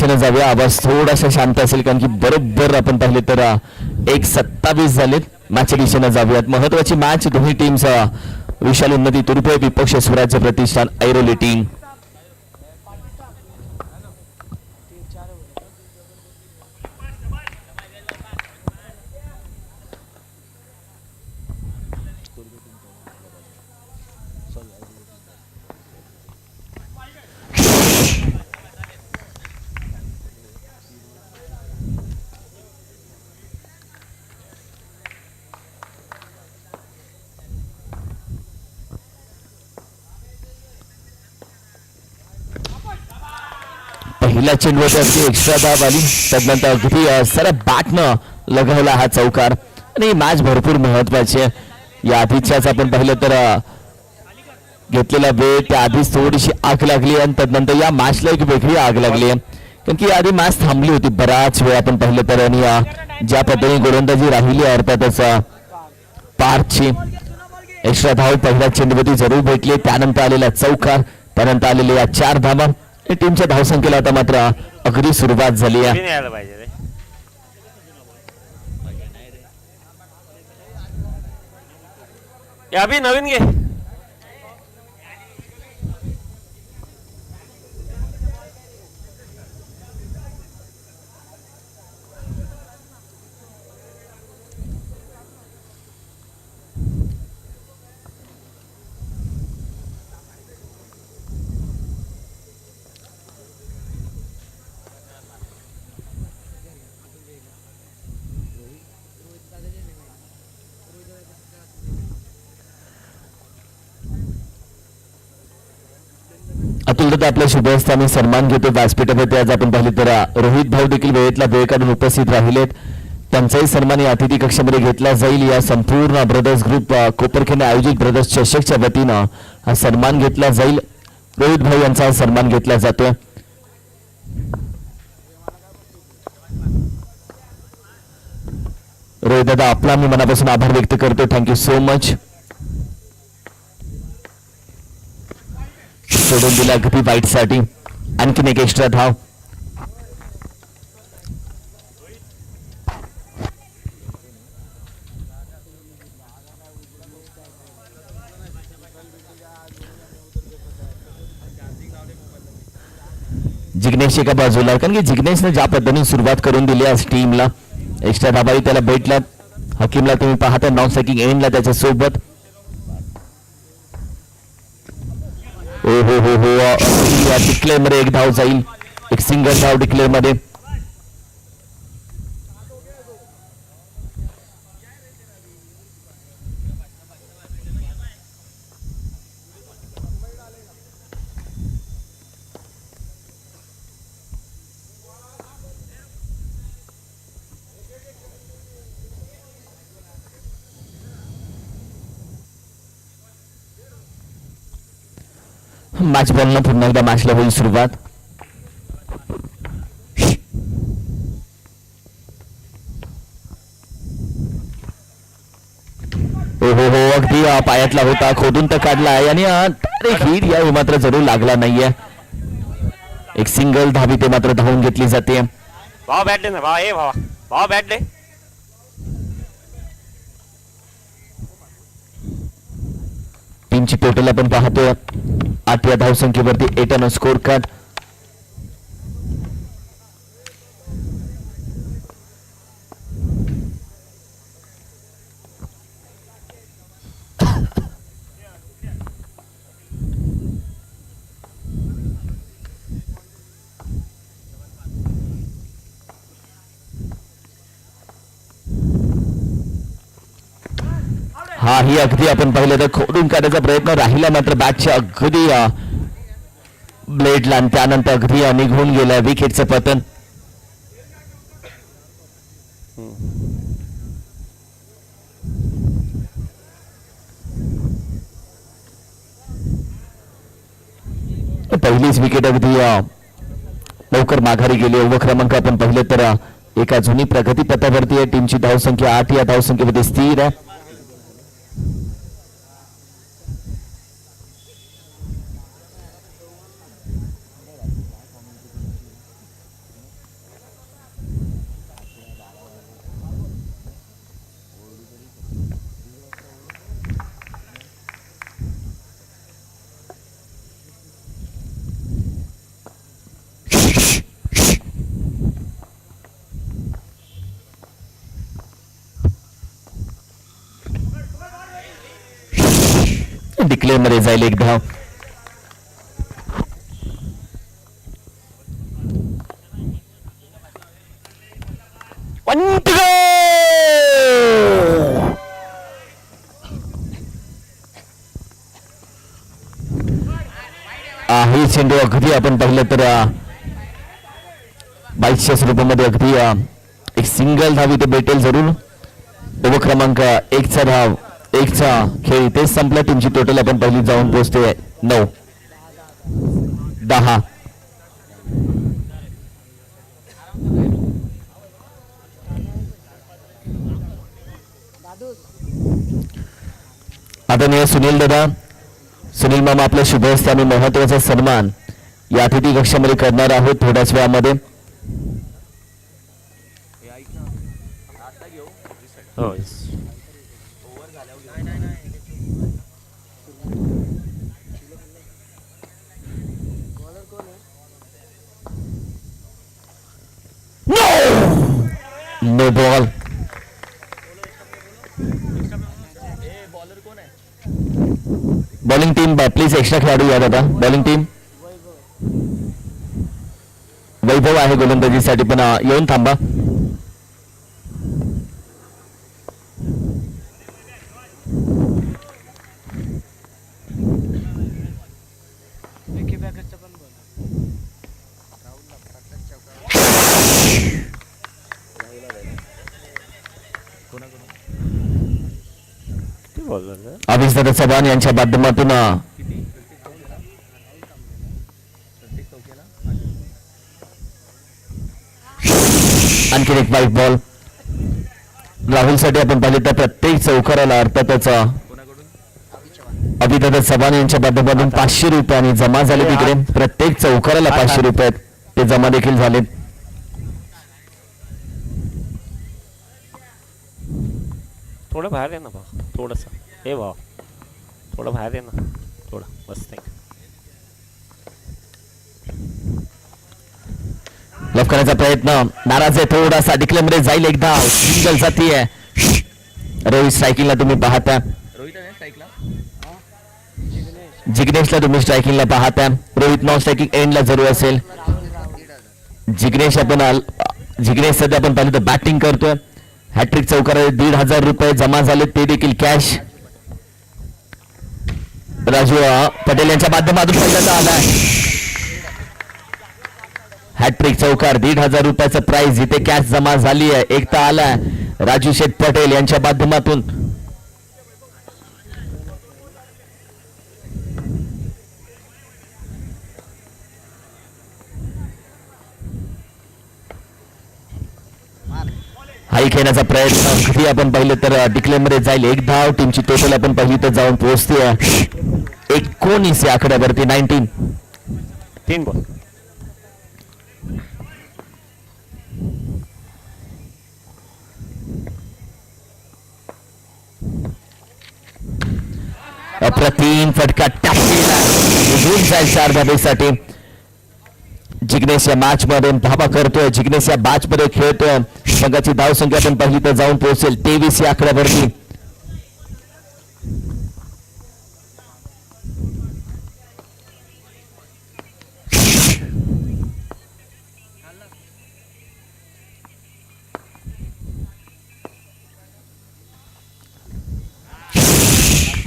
दिशेने जाऊया. आवाज थोडासा शांत असेल कारण की बरोबर आपण पाहिले तर 1:27 झालेत. मॅचच्या दिशेने जाऊयात. महत्वाची मॅच दोन्ही टीम्स विशाल उन्नती तुर्भे विपक्ष स्वराज्य प्रतिष्ठान ऐरोली टीम. पहिल्या चेंडूवरती अगदी एक्स्ट्रा दाब आली. त्यानंतर अगदी सरळ बॅटनं लगावला हा चौकार. आणि मॅच भरपूर महत्वाची आहे. या आधीच्याच आपण पाहिलं तर घेतलेला वेळ त्या आधीच थोडीशी आग लागली आणि त्यानंतर या मॅचला एक वेगळी आग लागली आहे कारण की आधी मॅच थांबली होती बराच वेळ आपण पाहिलं तर. आणि ज्या पद्धतीने गोलंदाजी राहिली अर्थातच पार्कची एक्स्ट्रा धाव पहिल्या चेंडूवरती जरूर भेटली. त्यानंतर आलेला चौकार, त्यानंतर आलेल्या या 4 धावा टीमच्या धावसंख्येला आता मात्र अगदी सुरुवात झाली आहे. अभि नवीन घे. अतुल दादा आपल्या शुभस्थानी सन्मान घेतो व्यासपीठावरती. आज आपण पाहिले तर रोहित भाऊ देखील वेळेतला वेळ काढून उपस्थित राहिलेत. त्यांचाही सन्मान या अतिथी कक्षामध्ये घेतला जाईल. या संपूर्ण ब्रदर्स ग्रुप कोपरखेने आयोजित ब्रदर्स चषकच्या वतीनं हा सन्मान घेतला जाईल. रोहित भाऊ यांचा सन्मान घेतला जातोय. रोहित दादा आपला मी मनापासून आभार व्यक्त करतो. Thank you so much. सोडून दिला अगदी वाईट साठी. आणखीन एक एक्स्ट्रा धाव. जिग्नेश एका बाजूला कारण की जिग्नेशने ज्या पद्धतीने सुरुवात करून दिली आज टीमला. एक्स्ट्रा धाबाही त्याला भेटला. हकीमला तुम्ही पाहता नॉन स्ट्रायकिंग एंडला त्याच्या सोबत. हो हो हो हो डिक्लेअर मध्ये एक धाव जाईल. एक सिंगल धाव डिक्लेअर मध्ये. मॅच बॉलनं पुन्हा एकदा मॅचला होईल सुरुवात. हो हो हो अगदी पायातला होता. खोदून तर काढला आहे आणि हिट या मात्र जरूर लागला नाहीये. एक सिंगल धावी ते मात्र धावून घेतली जाते. भावा बॅट दे ना भावा. भावा भावा बॅट दे. टीमची टोटल आपण पाहतोय 8 या धावसंख्येवरती 8 रन स्कोर कार्ड. हा ही अगदी आपण पाहिलं तर खोडून काढण्याचा प्रयत्न राहिला मात्र बॅटच्या अगदी ब्लेडला आणि त्यानंतर अगदी निघून गेला. विकेटचं पतन. पहिलीच विकेट अगदी लवकर माघारी गेली. ओव्हर क्रमांक आपण पाहिलं तर एका जुनी प्रगती पथावरती आहे. टीमची धावसंख्या 8 या धावसंख्येमध्ये स्थिर आहे. डिक्लेअर मध्ये जाईल एक धाव. ही चेंडू अगदी आपण पाहिलं तर 2200 स्वरूपामध्ये अगदी एक सिंगल धाव इथे भेटेल जरूर. ओव्हर क्रमांक 1चा धाव 1चा खेळ इथेच संपला. टीमची टोटल आपण पहिली जाऊन पोहोचते 9-10. आदरणीय सुनील दादा, सुनील मामा, आपल्या शुभ हस्ते आम्ही महत्वाचा सन्मान या अतिथी कक्षामध्ये करणार आहोत थोड्याच वेळामध्ये. हो no ball. Bowling team please extra खेळाडू या दादा. बॉलिंग टीम वैभव आहे गोलंदाजीसाठी, पण येऊन थांबा. अभिषेक चव्हाण यांच्या माध्यमातून आणखी एक वाईट बॉल. राहुल साठी आपण पाहिले तर प्रत्येक चौकाराला अर्थातच अभिदादा चव्हाण यांच्या माध्यमातून 500 रुपये आणि जमा झाले तिकडे. प्रत्येक चौकाराला 500 रुपये ते जमा देखील झाले. थोडं बाहेर आहे ना भाऊ, थोडस हे भाऊ थोडं बाहेर आहे ना, थोडं मस्त आहे. लफ करण्याचा प्रयत्न नाराज आहे थोडासा. डिक्लेअर मध्ये जाईल एक धाव. सिंगल जातीय. रोहित स्ट्रायकिंगला तुम्ही पाहता. जिग्नेशला तुम्ही स्ट्रायकिंगला पाहता. रोहित नॉन स्ट्रायकिंग एंडला जरूर असेल. जिग्नेश सध्या आपण पाहिलं तर बॅटिंग करतोय. हॅट्रिक चौकारात 1,500 रुपये जमा झाले, ते देखील कॅश. राजू पटेल यांच्या माध्यमातून पहिल्यांदा आलाय. हॅट्रिक चौकार 1,500 रुपयाचं प्राइज इथे कॅश जमा झाली आहे. एकता आलाय राजू शेठ पटेल यांच्या माध्यमातून. हाई खेळण्याचा प्रयत्न अगदी आपण पाहिलं तर डिक्लेअर मध्ये जाईल एक धाव. टीमची टोटल आपण पाहिली तर जाऊन पोहोचते 19 या आकड्यावरती. 19. 3 बॉल. अप्रतिम फटका टाकलेला निघून जाईल 4 धावेसाठी. जिग्नेश या मॅच मध्ये धावा करतोय. जिग्नेश या मॅच मध्ये खेळतोय. संघाची धाव संख्या आपण पाहिली तर जाऊन पोहोचेल 23 या आकड्यावरती.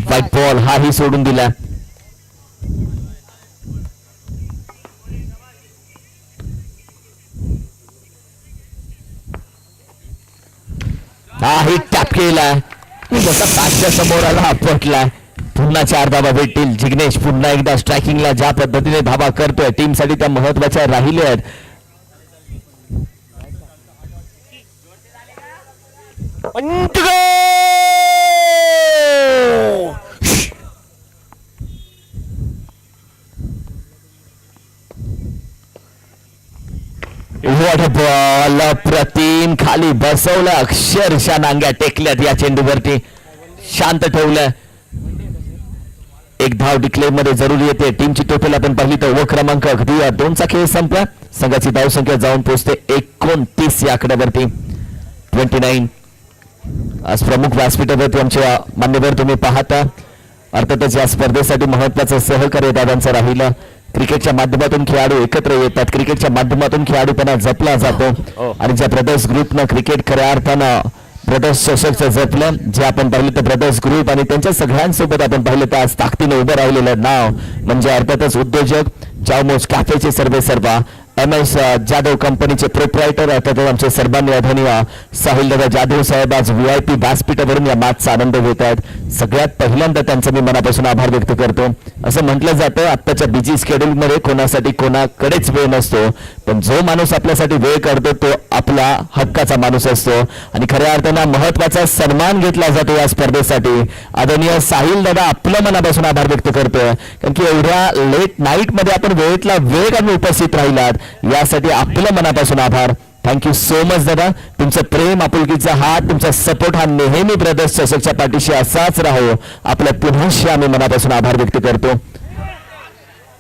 व्हाईट बॉल हाही सोडून दिला. हाही टॅप केला. जसा बॅटच्या समोर आला आपटला. पुन्हा 4 धावा भेटतील. जिग्नेश पुन्हा एकदा स्ट्रायकिंगला ज्या पद्धतीने धावा करतोय टीमसाठी त्या महत्वाच्या राहिल्या आहेत. What a ball. अप्रतिम. खाली बसवलं. अक्षरशः नांग्या टेकल्यात या चेंडूवरती. शांत ठेवलं. एक धाव डिक्लेअर मध्ये जरूर येते. टीमची टोटल आपण पाहिली तर क्रमांक अगदी 2चा खेळ संपला. संघाची धाव संख्या जाऊन पोहोचते 29 या आकड्यावरती. 29. आज प्रमुख व्यासपीठावरती आमच्या मान्यवर तुम्ही पाहता अर्थातच या स्पर्धेसाठी महत्वाचं सहकार्य दादांचं राहिलं. क्रिकेटच्या माध्यमातून खेळाडू एकत्र येतात, क्रिकेटच्या माध्यमातून खेळाडूपणा जपला जातो आणि ज्या ब्रदर्स ग्रुपनं क्रिकेट खऱ्या अर्थानं ब्रदर्स चषकचं जपलं, जे आपण पाहिलं तर ब्रदर्स ग्रुप आणि त्यांच्या सगळ्यांसोबत आपण पाहिलं तर आज ताकदीनं उभं राहिलेलं नाव म्हणजे अर्थातच उद्योजक चावमोज कॅफेचे सर्वेसर्वा MS जाधव कंपनीचे प्रोप्रायटर अर्थात आमचे सर्वांनी आदरणीय साहिलदादा जाधव साहेब आज VIP व्यासपीठावरून या मॅचचा आनंद घेत आहेत. सगळ्यात पहिल्यांदा त्यांचा मी मनापासून आभार व्यक्त करतो. असं म्हटलं जातं आत्ताच्या बिझी शेड्यूलमध्ये कोणासाठी कोणाकडेच वेळ नसतो, पण जो माणूस आपल्यासाठी वेळ काढतो तो आपला हक्काचा माणूस असतो आणि खऱ्या अर्थानं महत्वाचा सन्मान घेतला जातो या स्पर्धेसाठी. आदरणीय साहिलदादा आपलं मनापासून आभार व्यक्त करतोय, कारण की एवढ्या लेट नाईट मध्ये आपण वेळेतला वेळ काढून उपस्थित राहिलात यासाठी आपलं मनापासून आभार. थँक्यू सो मच दादा. तुमचं प्रेम आपुलकीचा हात तुमचा सपोर्ट हा नेहमी ब्रदर्स चषकच्या पाठीशी असाच राहो. आपल्या पुनश्च आम्ही मनापासून आभार व्यक्त करतो.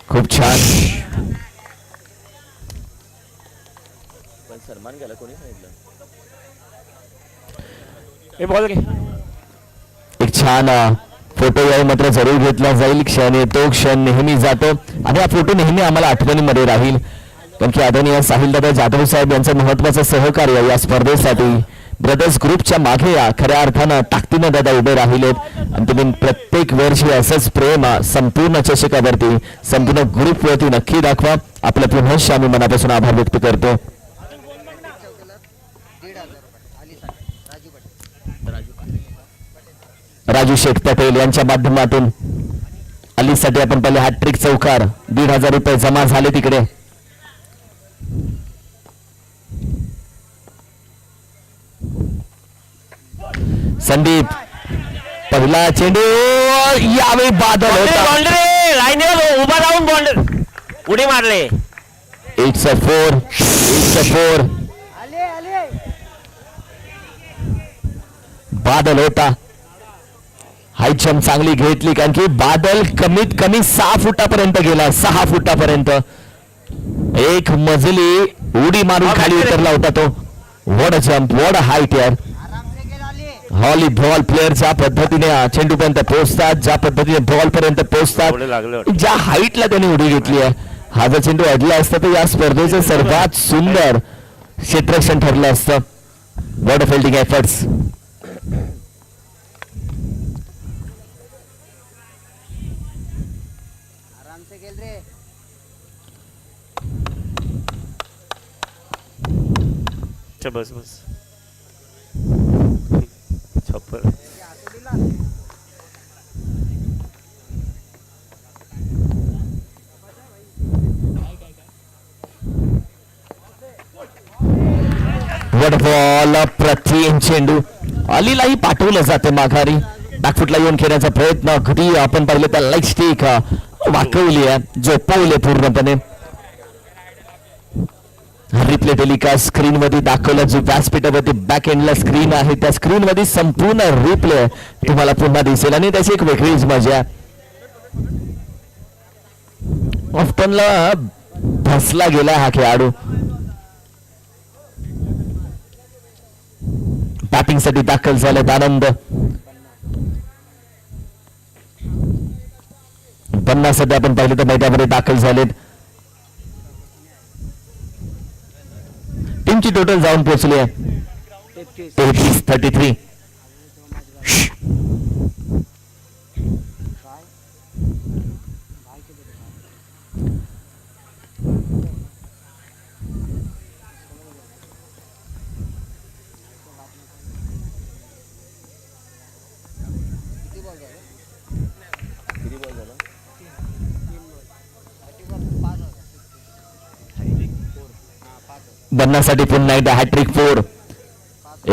खूप छान. हे बॉल घे. एक छान फोटो यावेळी मात्र जरूर घेतला जाईल. क्षण येतो, क्षण नेहमी जातो आणि हा फोटो नेहमी आम्हाला आठवणीमध्ये राहील, कारण की आदरणीय साहिलदादा जाधव साहेब यांचं महत्वाचं सहकार्य या स्पर्धेसाठी ब्रदर्स ग्रुपच्या मागे या खऱ्या अर्थानं ताकदीनं दादा उभे राहिलेत आणि तुम्ही प्रत्येक वर्षी असंच प्रेम संपूर्ण चषकावरती संपूर्ण ग्रुपवरती नक्की दाखवा. आपल्या पुनश्च आम्ही मनापासून आभार व्यक्त करतो. राजू शेठ पटेल यांच्या माध्यमातून अलीसाठी आपण पहिले हॅट्रिक चौकार 1,500 रुपये जमा झाले तिकडे. संदीप पहिला चेंडू यावेळी बादल होता. बाउंड्री लाईनीवर उभा राहून बाउंड्री उडी मारले. It's a four. बादल होता. हाईट जंप चांगली घेतली, कारण की बादल कमीत कमी 6 फुटापर्यंत गेला. 6 फुटापर्यंत एक मजली उडी मारून खाली उतरला होता तो. What a jump, what a height यार. व्हॉलीबॉल प्लेअर ज्या पद्धतीने चेंडूपर्यंत पोहोचतात, ज्या पद्धतीने बॉल पर्यंत पोहोचतात, ज्या हाईटला त्यांनी उडी घेतली आहे. हा जर चेंडू अडला असता तर या स्पर्धेचं सर्वात सुंदर क्षेत्ररक्षण ठरलं असतं. What a fielding efforts. बस छप्पर. बॉल प्रति चेंडू अलीलाही पाठवलं जाते माघारी. बॅकफुटला येऊन खेळण्याचा प्रयत्न अगदी आपण पाहिलं तर लाईक स्टिक वाकवली आहे, झोपवली पूर्णपणे. रिप्ले टेलिकास्ट स्क्रीन मध्ये दाखवला जो व्यासपीठावरती बॅक एंडला स्क्रीन आहे त्या स्क्रीन मध्ये संपूर्ण रिप्ले तुम्हाला पुन्हा दिसेल आणि त्याची एक वेगळीच मजा. ऑफ्टनला धसला गेला हा खेळाडू. बॅटिंग साठी दाखल झालेत आनंद. 50 सध्या आपण पाहिलं तर मैदानामध्ये दाखल झालेत. टीमची टोटल जाऊन पोहोचली आहे 33. बनण्यासाठी पुन्हा एकदा हॅट्रिक 4.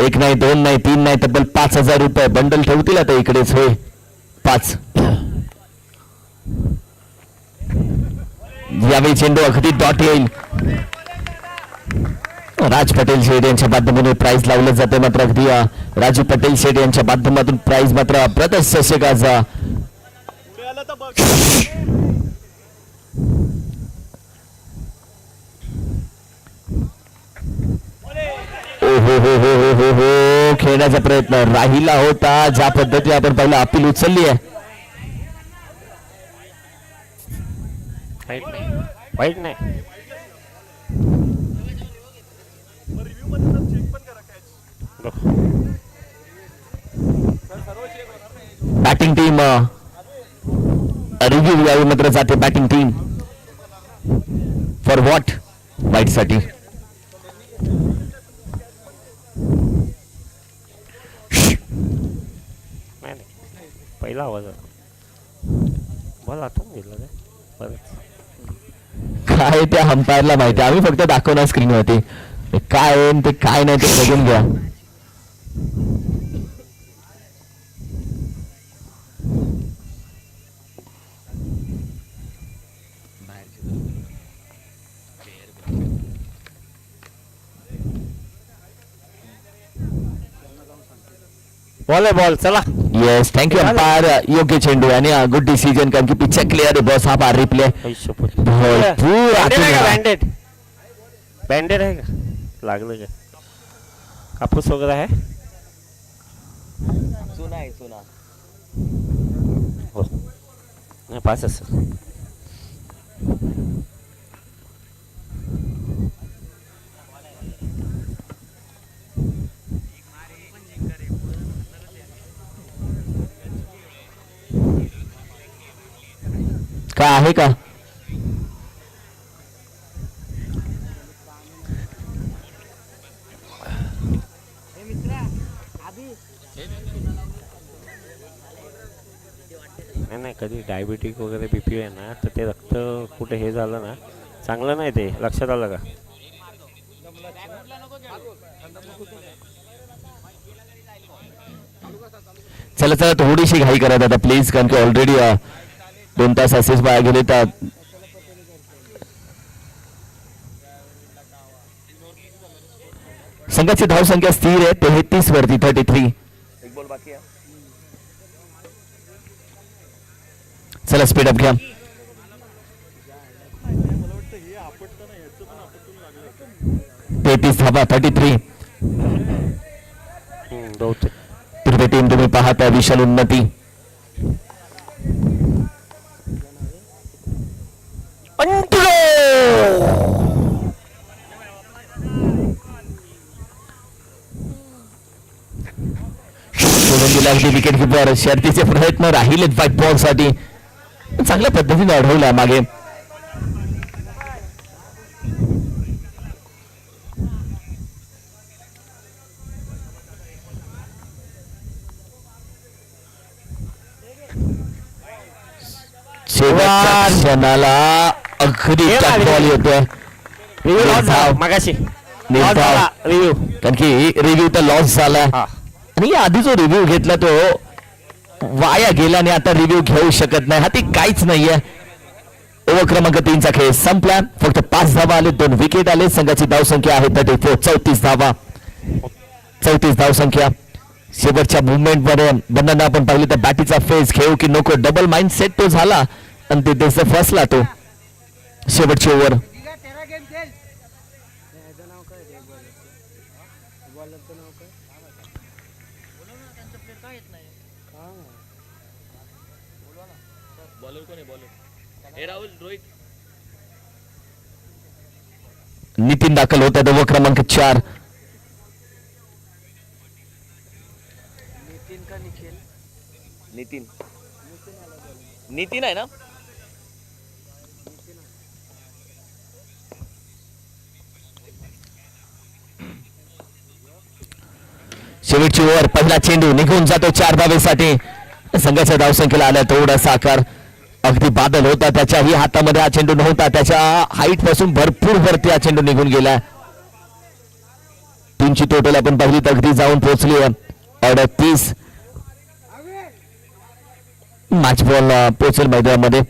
1 नाही 2 नाही 3 नाही तब्बल 5,000 रुपये बंडल ठेवतील आता इकडेच. होय 5. यावेळी चेंडू अगदी डॉट येईल. राज पटेल शेठ यांच्या माध्यमातून प्राइज लावलं जाते. मात्र अगदी राजू पटेल शेठ यांच्या माध्यमातून प्राइज मात्र प्रदर्श चषकाचा हो खेळण्याचा प्रयत्न राहिला होता. ज्या पद्धतीने आपण पहिला अपील उचलली आहे वाईट नाही. बॅटिंग टीम रिव्ह्यू यावी मात्र जाते बॅटिंग टीम फॉर व्हॉट वाईट साठी. नाही पहिला आवाज आला. बॉल आठवून गेला रे परत. काय त्या अंपायरला माहिती, आम्ही फक्त दाखवणार स्क्रीन वरती. काय आहे ते काय नाही ते बघून घ्या. बॉल आहे बॉल. चला येस थँक्यू अंपायर. योग्य चेंडू आणि गुड डिसिजन कारण की पिक्चर क्लिअर आहे बॉस. हा बार रिप्ले भरपूर आतून बँडेड बँडेड आहे का लागलं का कापूस वगैरे आहे. हो नाही पाच असेल. काय आहे का. नाही कधी डायबिटिक वगैरे बीपी आहे ना तर ते रक्त कुठे हे झालं ना चांगलं नाही. ते लक्षात आलं का. चला चला थोडीशी घाई करा आता प्लीज कारण की ऑलरेडी 2 तास असेच बाहेर गेले. तर संघाची धावसंख्या स्थिर आहे 33 वरती 33. चला स्पीड अप घ्या. तेहतीस धावा 33. तृतीय टीम तुम्ही पाहता विशाल उन्नती. विकेट किपर शर्तीचे प्रयत्न राहिलेत व्हाईट बॉल साठी. चांगल्या पद्धतीने अडवला मागे. शेवटच्या क्षणाला अगदी बॉल येतोय. मगाशी रिव्ह्यू कारण की रिव्ह्यू तर लॉस झाला आणि आधी जो रिव्ह्यू घेतला तो वाया गेला आणि आता रिव्ह्यू घेऊ शकत नाही. हा ती काहीच नाहीये. ओव्हर क्रमांक 3चा खेळ संपला. फक्त 5 धावा आले 2 विकेट आले. संघाची धावसंख्या आहे 34 धावा 34 धावसंख्या. शेवटच्या मुवमेंट मध्ये बंधना आपण पाहिली तर बॅटीचा फेस घेऊ की नको डबल माइंड सेट तो झाला आणि ते फसला तो. शेवटची ओव्हर नितीन दाखल होतात. ओव्हर क्रमांक 4. नितीन आहे ना. शेवटची ओव्हर पहिला चेंडू निघून जातो 4 धावेसाठी. संघाच्या धावसंख्येला आला थोडासा आकार. अगदी बादल होता त्याच्याही हातामध्ये हा चेंडू नव्हता. त्याच्या हाईट पासून भरपूर वरती हा चेंडू निघून गेला. 3ची टोटल आपण पाहिली तर अगदी जाऊन पोहोचली आहे 38. मॅच बॉल पोहोचेल मैदानामध्ये.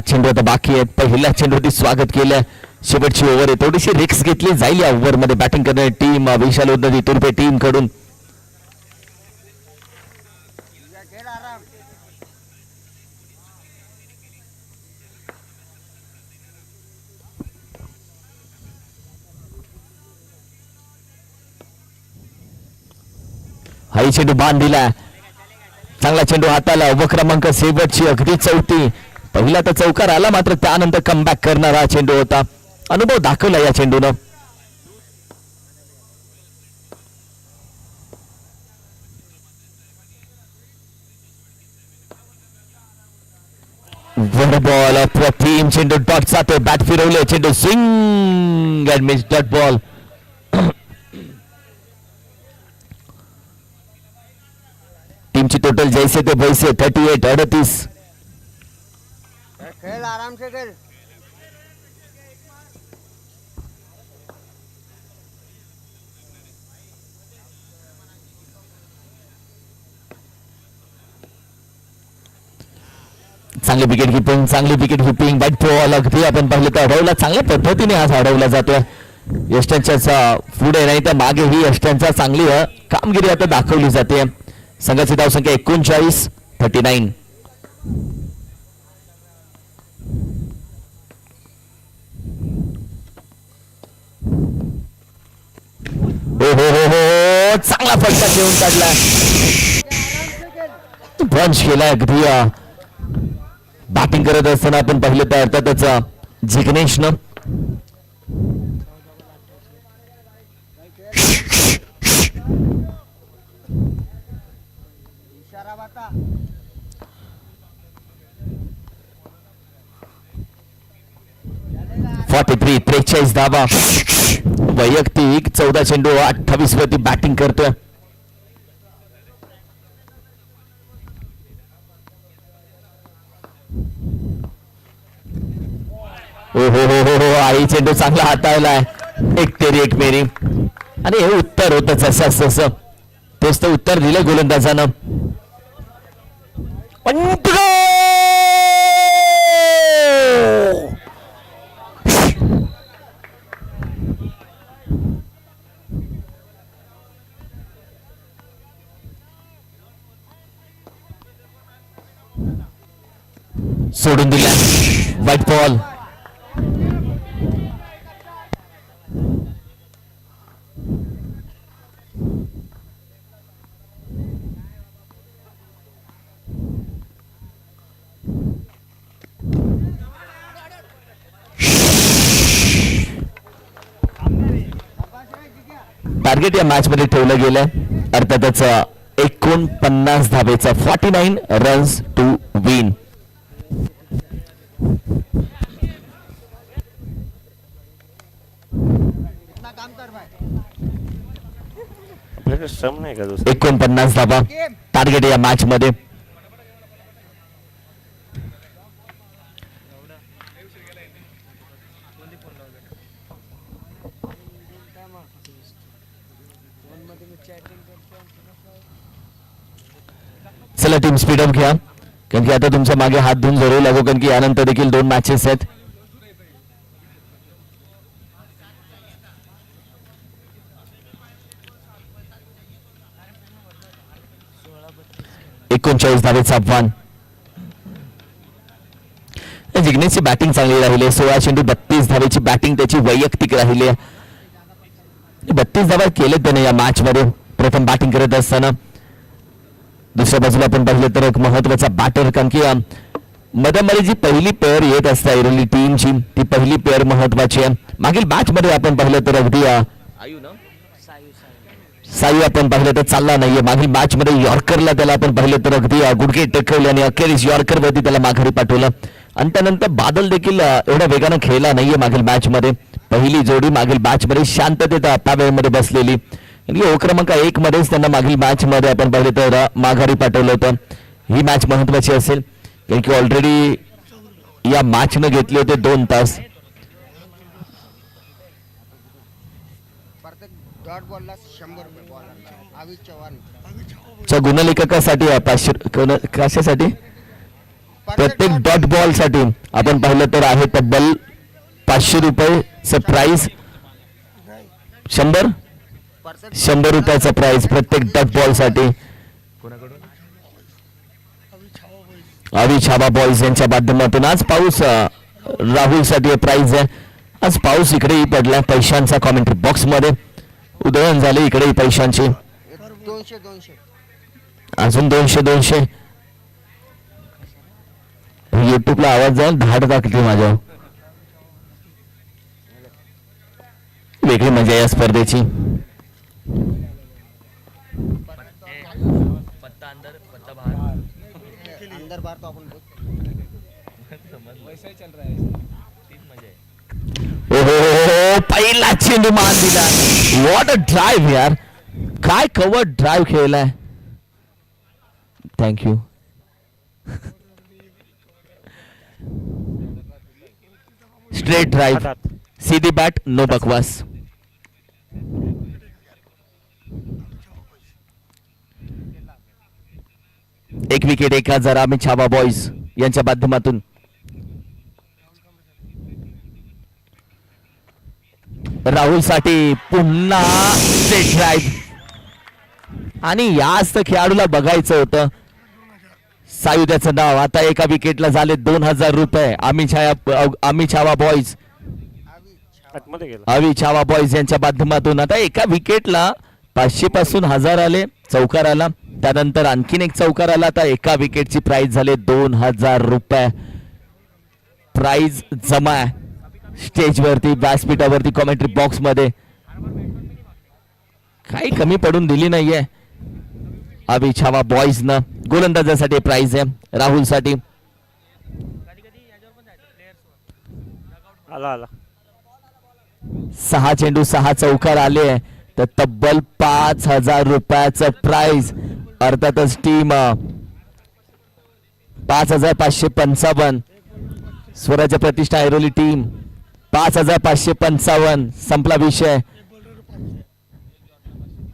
चेंडू आता बाकी आहेत. पहिल्या चेंडूवरती स्वागत केलं. शेवटची ओव्हर आहे. थोडीशी रिक्स घेतली जाईल या ओव्हर मध्ये बॅटिंग करणारी टीम विशाल उन्नती तुर्पे टीम कडून. हाही चेंडू बांध दिला. चांगला चेंडू हाताला. क्रमांक शेवटची अगदी चौथी. पहिला तर चौकार आला, मात्र त्यानंतर कमबॅक करणारा चेंडू होता. अनुभव दाखवला या चेंडूनं. वर बॉल अप्रतिम चेंडू डॉट जाते. बॅट फिरवले. चेंडू swing and miss dot ball. टीमची टोटल जैसे ते वैसे 38-38. खेल आराम से खेल. चांगली विकेट किपिंग, चांगली विकेट किपिंग. बॅट बॉल अगदी आपण पाहिलं तर अडवला. चांगल्या पद्धतीने आज अडवला जातोय. यष्टांच्या पुढे नाही तर मागे ही यष्टांचा चांगली कामगिरी आता दाखवली जाते. संघाची धावसंख्या 39-39. हो हो हो हो, चांगला फटका घेऊन काढला. पंच केला अगदी. बॅटिंग करत असताना आपण पाहिलं तर अर्थातच जिग्नेशनं इशारा बता. 43 धावा. वैयक्तिक 14 चेंडू 28 वरती बॅटिंग करतोय. हो हो हो हो हो, आई चेंडू चांगला हाताळलाय. एक तेरी एक मेरी. आणि हे उत्तर होतं जसं तसं. तेच तर उत्तर दिलं गोलंदाजानं. सोडून दिला. White ball. टार्गेट या मॅच मध्ये ठेवलं गेलं अर्थातच 49 धावेचा. 49 रन्स टू विन. काम कर भाई. आपल्याकडे श्रम नाही का दुसरं? 49 धावा टार्गेट या मॅच मध्ये. चला टीम स्पीडअप घ्या, कारण की आता तुमच्या मागे हात धुवून जरूर लागू, कारण की यानंतर देखील 2 मॅचेस आहेत. एकोणचाळीस धावेचं आव्हान. जिग्नेशची बॅटिंग चांगली राहिली. 16 चेंडू 32 धावेची बॅटिंग त्याची वैयक्तिक राहिली. 32 धावा केले त्याने या मॅच मध्ये प्रथम बॅटिंग करत असताना. दुसऱ्या बाजूला आपण पाहिलं तर एक महत्वाचा बॅटर, कारण की मध्यमध्ये जी पहिली पेअर येत असते ऐरोली टीमची, ती पहिली पेअर महत्वाची आहे. मागील मॅच मध्ये आपण पाहिलं तर अगदी साई आपण पाहिलं तर चालला नाहीये. मागील मॅच मध्ये यॉर्करला त्याला आपण पाहिलं तर अगदी गुडघे टेकवले आणि अखेरीस यॉर्कर वरती त्याला माघारी पाठवलं. आणि त्यानंतर बादल देखील एवढ्या वेगानं खेळला नाहीये मागील मॅच मध्ये. पहिली जोडी मागील मॅच मध्ये शांततेत ताब्यामध्ये बसलेली. क्रमांक 1 मध्येच त्यांना मागील मॅच मध्ये आपण पाहिलं तर माघारी पाठवलं होतं. ही मॅच महत्वाची असेल, कारण की ऑलरेडी या मॅच न घेतले होते 2 तास. डॉट बॉलला 100 रुपये बॉलरला. आविष चव्हाण. गुणलेखकासाठी 500. कशासाठी? प्रत्येक डॉट बॉल साठी आपण पाहिलं तर आहे तब्बल 500 रुपये प्राइस. 100 रुपयाचा प्राइस प्रत्येक डॉट बॉल साठी. आवी छाबा बॉयज यांच्या माध्यमातून आज पाऊस राहुल साठी प्राइज आहे. आज पाऊस इकडेही पडला पैशांचा. कॉमेंट्री बॉक्स मध्ये उधळण झाले इकडेही पैशांची. 200 अजून 200 युट्यूबला आवाज जाईल धाड टाकते माझ्या. वेगळी मजा या स्पर्धेची. अंदर बाहर तो अपन ओहो पहिला चेंडू मान दिला. व्हॉट अ ड्राईव्ह यार. काय कव्हर ड्राईव्ह खेळलाय. थँक्यू. स्ट्रेट ड्राईव्ह, हातात. सीधी बॅट, नो बकवास. एक विकेट 1000 आम्ही छावा बॉईज यांच्या माध्यमातून. राहुल साठी पुन्हा स्ट्रेट ड्राईव्ह. आणि याच तर खेळाडूला बघायचं होतं. सायू त्याचं नाव. आता एका विकेटला झाले 2000 रुपये. आम्ही छावा बॉईज, आतमध्ये गेला. आम्ही छावा बॉईज यांच्या माध्यमातून. आता एका विकेटला 500 पासून 1000 आले. चौकार आला, त्यानंतर आणखीन एक चौकार आला. आता एका विकेटची प्राइस झाले 2000 रुपये. प्राइस जमा आहे स्टेजवरती, व्यासपीठावरती, कॉमेंट्री बॉक्स मध्ये. काही कमी पडून दिली नाहीये अभि छावा बॉईज न. गोलंदाजासाठी प्राइस आहे, राहुल साठी. आला आला. 6 चेंडू 6 चौकार आले तर तब्बल 5000 रुपयाचं प्राइस. अर्थातच टीम 5555. स्वराज्य प्रतिष्ठा ऐरोली टीम 5555. संपला विषय.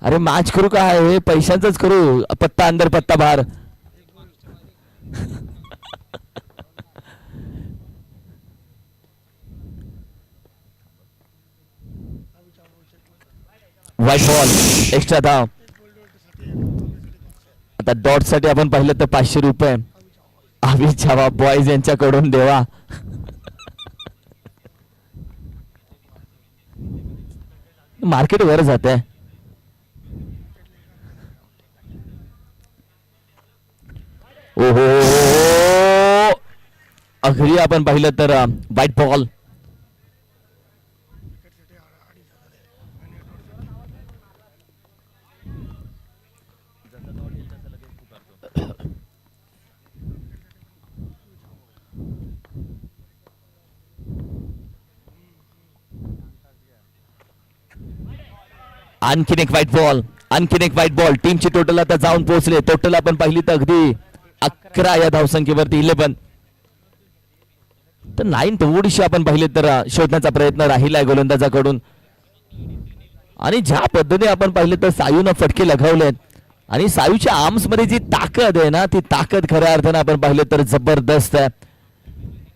अरे मॅच करू का हे पैशांचंच करू. पत्ता अंदर पत्ता बाहेर. व्हाईट बॉल, एक्स्ट्रा धाव. आता डॉट साठी आपण पाहिलं तर 500 रुपये आम्ही छावा बॉईज यांच्याकडून देवा. मार्केट वर जाते. ओहो अगदी आपण पाहिलं तर व्हाईट बॉल. आणखीन एक व्हाईट बॉल, आणखीन एक व्हाईट बॉल. टीमची टोटल आता जाऊन पोहोचले. टोटल आपण पाहिली तर अगदी 11 या धावसंख्येवरती 11. तर 9 थोडीशी आपण पाहिले तर शोधण्याचा प्रयत्न राहिलाय गोलंदाजाकडून. आणि ज्या पद्धतीने आपण पाहिले तर सायूनं फटके लगावलेत आणि सायूच्या आर्म्स मध्ये जी ताकद आहे ना, ती ताकद खऱ्या अर्थाने आपण पाहिले तर जबरदस्त आहे.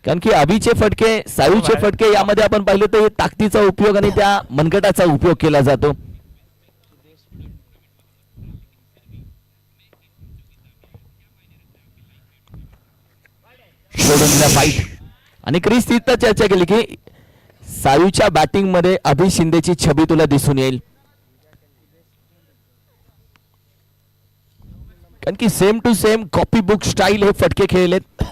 कारण की अभिचे फटके, सायूचे फटके यामध्ये आपण पाहिले तर ताकदीचा उपयोग आणि त्या मनगटाचा उपयोग केला जातो. सोडून दिला फाईट. आणि क्रिस तिथं चर्चा केली की सायूच्या बॅटिंग मध्ये अभि शिंदेची छबी तुला दिसून येईल. कारण की same to same copy book style हे फटके खेळलेत.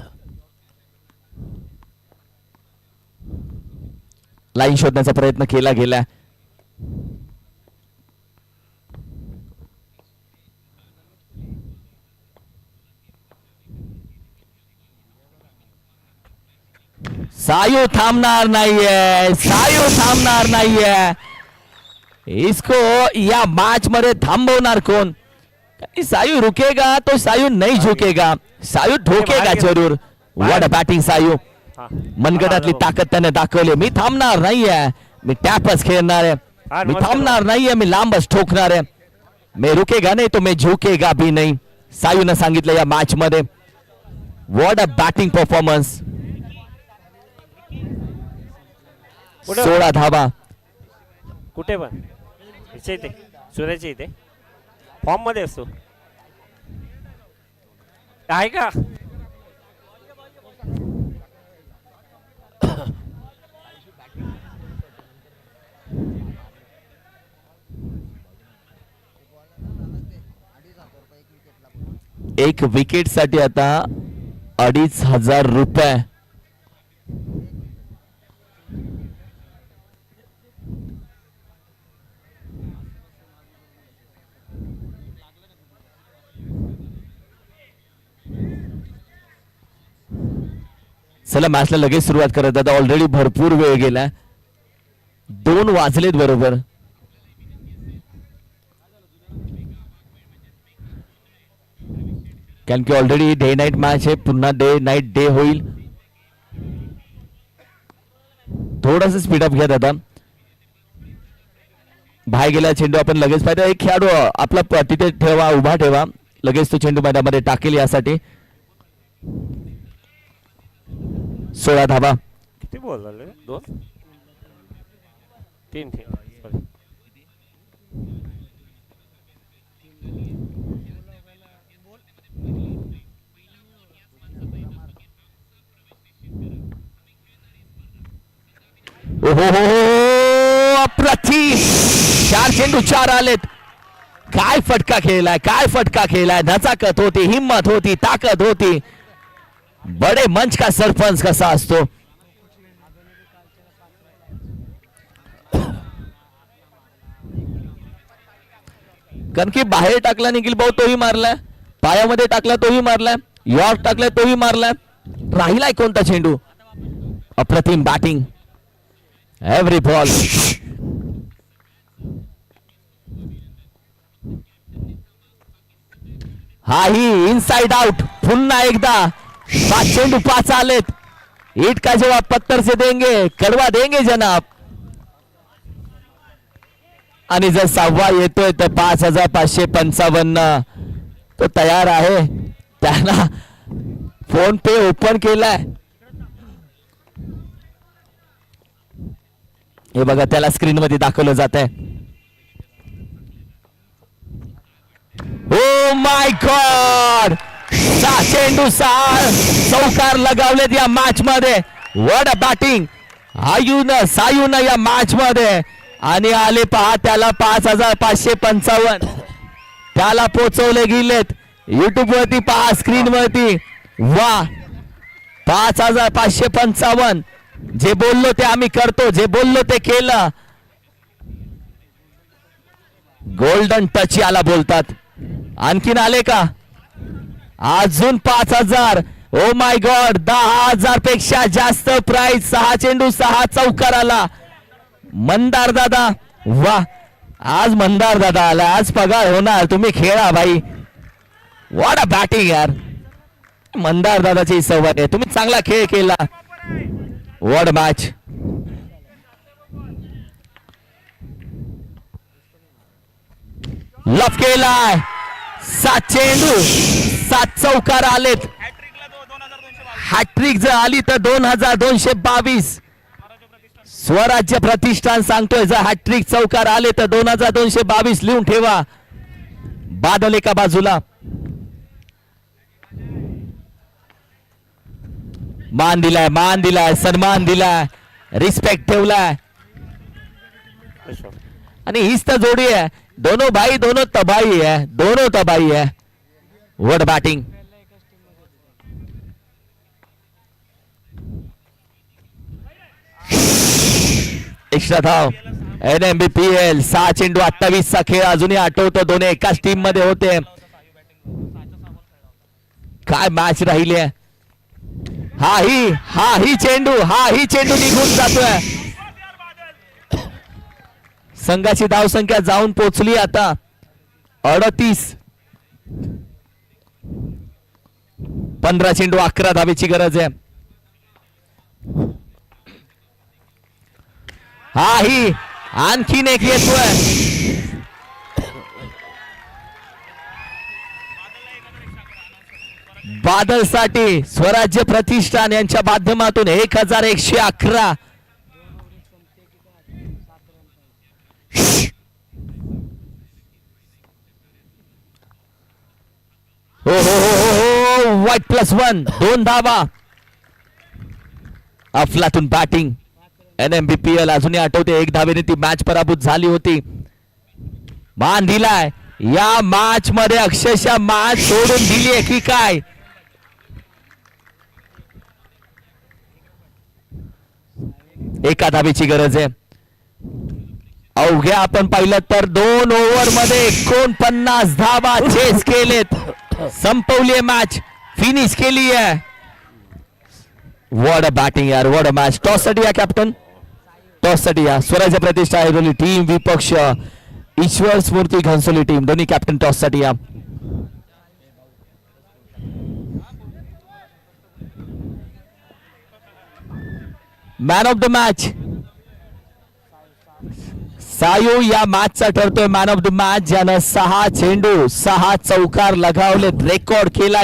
लाईन शोधण्याचा प्रयत्न केला गेला. सायू थांबणार नाहीये, सायू थांबणार नाहीये. इसको या मैच मध्ये थांबवणार कोण. सायू रुकेगा तो सायू नहीं झुकेगा. सायू ठोकेगा जरूर. व्हाट अ बॅटिंग सायू. मनगटातली ताकद त्याने दाखवली. मी थांबणार नाहीये, मी टॅपच खेळणार आहे, मी थांबणार नाहीये, मी लांबच ठोकणार आहे. मी रुकेगा नाही तो मी झुकेगा भी नाही. सायूनं सांगितलं या मॅच मध्ये. What a batting performance. 16 धावा. कुठे पण इथे इथे सूर्याच्या इथे फॉर्म मध्ये असतो आहे का. एक विकेट साठी आता 2,500 रुपये. चला मॅचला लगेच सुरुवात करत आता. ऑलरेडी भरपूर वेळ गेला. 2 वाजलेत बरोबर. कारण की ऑलरेडी डे नाईट मॅच आहे. पुन्हा डे नाईट डे होईल. थोडस स्पीडअप घ्या दादा. बाहेर गेला चेंडू आपण लगेच पाहिजे. एक खेळाडू आपला तिथे ठेवा, उभा ठेवा. लगेच तो चेंडू मैदानामध्ये टाकेल. यासाठी 16 धाबा. किती बॉल झाले? 2 3 सॉरी. ओहो अप्रतिम. 4 चेंडू 4 आलेत. काय फटका खेळलाय, काय फटका खेळलाय. धचाकत होती, हिम्मत होती, ताकद होती. बडे मंच का सरपंच कसा असतो. कारण की बाहेर टाकला निखिल भाऊ तोही मारलाय, पायामध्ये टाकला तोही मारलाय, यॉर्क टाकलाय तोही मारलाय. राहिलाय कोणता चेंडू. अप्रतिम बॅटिंग. Every ball. हा ही इनसाइड आउट. पुन्हा एकदा 5 चेंडू 5 आलेत. ईट का जवाब पत्थर से देंगे, कड़वा देंगे जनाब. आणि जर 6वा येतोय तर 5,555 तो तयार आहे. त्याला फोन पे ओपन केलाय. हे बघा त्याला स्क्रीन मध्ये दाखवलं जात आहे. Oh my God. 6 चेंडू 6 चौकार लगावलेत या मॅच मध्ये. What a batting. सायून या मॅच मध्ये. आणि आले पहा त्याला 5,555 त्याला पोचवले गेलेत. युट्यूब वरती पहा, स्क्रीन वरती. वा 5,555. जे बोललो ते आम्ही करतो, जे बोललो ते केलं. गोल्डन टच याला बोलतात. आणखीन आले का. अजून 5,000. Oh my God. 10,000 पेक्षा जास्त प्राइस. 6 चेंडू 6 चौकार आला. मंदार दादा वा. आज मंदार दादा आला. आज पगार होणार. तुम्ही खेळा भाई. व्हॉट अ बॅटिंग यार. मंदार दादाची सवय आहे. तुम्ही चांगला खेळ केला. What match. लफ केलाय. 7 चेंडू 7 चौकार आलेत. हॅट्रिक जर आली तर 2,222. स्वराज्य प्रतिष्ठान सांगतोय जर हॅट्रिक चौकार आले तर 2,222 लिहून ठेवा. बादल एका बाजूला. मान दिलाय, मान दिलाय, सन्मान दिलाय, रिस्पेक्ट ठेवलाय. आणि हीच तर जोडी आहे. दोनों भाई दोनों तबाही है, दोनों तबाही है. What batting. एक्स्ट्रा धाव. NMBPL 6 चेंडू 28 चा खेळ अजूनही आठवतो. दोन्ही एकाच टीम मध्ये होते. काय मॅच राहिली आहे. हा ही चेंडू निघून जातोय. संघाची धावसंख्या जाऊन पोहोचली आता 38. 15 चेंडू 11 धावेची गरज आहे. हा ही आणखीन एक येतोय. बादल साठी स्वराज्य प्रतिष्ठान यांच्या माध्यमातून 1,111. हो वाईट +1 2 धावा. अफलातून बॅटिंग. NMBPL अजूनही आठवते. 1 धावेने ती मॅच पराभूत झाली होती. मान दिलाय. या मॅच मध्ये अक्षरशः मॅच सोडून दिली आहे की काय? एका धाबेची गरज आहे. अवघ्या आपण पाहिलं तर 2 ओव्हर मध्ये 49 धाबा चेस केलेत. संपवली मॅच, फिनिश केली आहे. वॉट अ बॅटिंग यार, वॉट अ मॅच. टॉस साठी या कॅप्टन, टॉस साठी या. स्वराज्य प्रतिष्ठा ऐरोली टीम विपक्ष ईश्वर स्मूर्ती घनसोली टीम, दोन्ही कॅप्टन टॉस साठी या. मॅन ऑफ द मॅच सायू या मॅचचा ठरतोय मॅन ऑफ द मॅच, ज्यानं 6 चेंडू 6 चौकार लगावलेत, रेकॉर्ड केला.